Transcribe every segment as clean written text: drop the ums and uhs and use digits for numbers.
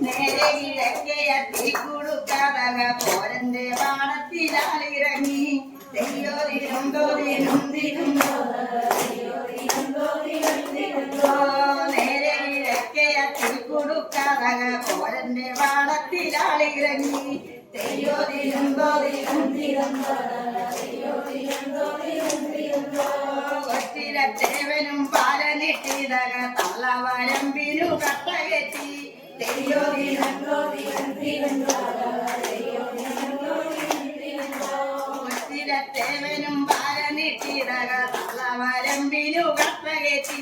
നേരെ കിഴക്കെത്തി കൊടുക്കാതക പോരന്റെ പാടത്തിലാലിറങ്ങി നേരെ കിഴക്കെത്തി കൊടുക്കാതക പോരന്റെ പാടത്തിലാലിറങ്ങി കൊച്ചിരത്തേവനും പാലനിട്ടിതക തള്ളവരമ്പിനു കട്ടകെട്ടി കൊച്ചിരത്തേവനും പാലനിട്ടിതക തള്ളവരമ്പിനു കട്ടകെട്ടി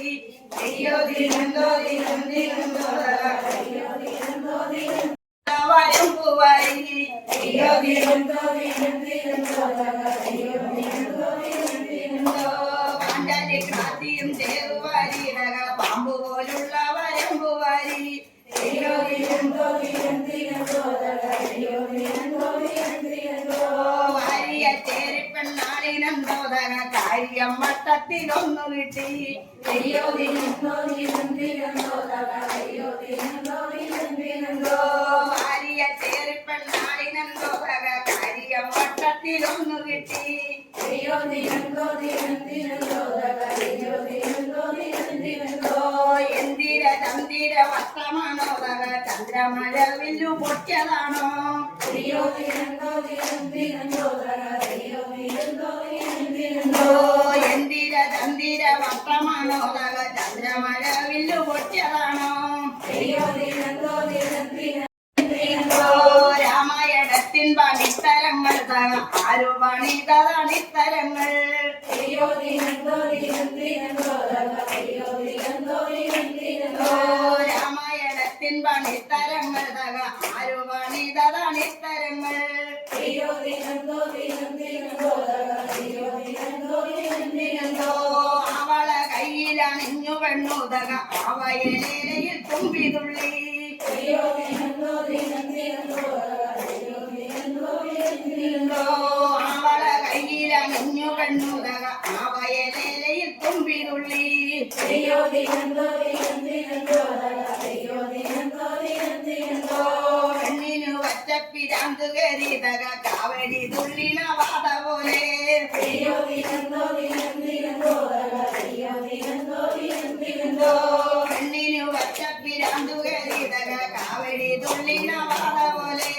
കാത്തിയും ചേറുവാരിടക പാമ്പു പോലുള്ള വരമ്പുവാരി വാരിയ ചേരിപ്പെണ്ണാളിനം തോതക കാര്യം വട്ടത്തിലൊന്നു കിട്ടി വാരിയ ചേരിപ്പെണ്ണാളിനം തോതക കാര്യം വട്ടത്തിലൊന്നു കിട്ടി എന്തിര ചന്ദിര വസ്ത്രമാണോ ചന്ദ്രമഴവില്ലു പൊട്ടിയതാണോ എന്തിര ചന്ദിര വസ്ത്രമാണോ ചന്ദ്രമഴവില്ലു പൊട്ടിയതാണോ രാമായണത്തിൻ പണിത്തരങ്ങൾ ആരു പണിതണിത്തരങ്ങൾ രാമായണത്തിൻ പണിത്തരങ്ങൾ ആരു പണിതണിത്തരങ്ങൾ അവള കയ്യിലണിഞ്ഞു പെണ്ണുതക അവയലയിൽ തുമ്പിതുള്ളി അവള കയ്യിലണിഞ്ഞു പെണ്ണുതക അവയലയിൽ തുമ്പിതുള്ളി പെണ്ണിനു വച്ചപ്പിരാന്തു കയറിതക കാവടി തുള്ളിന വാത പോലെ പെണ്ണിനു വച്ചപ്പിരാന്തു കയറിതക കാവടി തുള്ളിന വാത പോലെ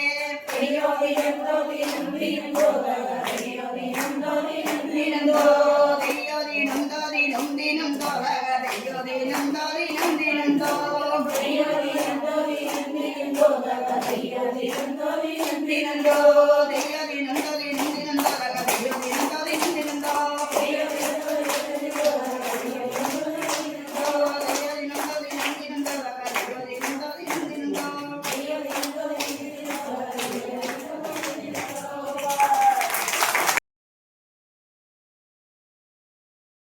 ോ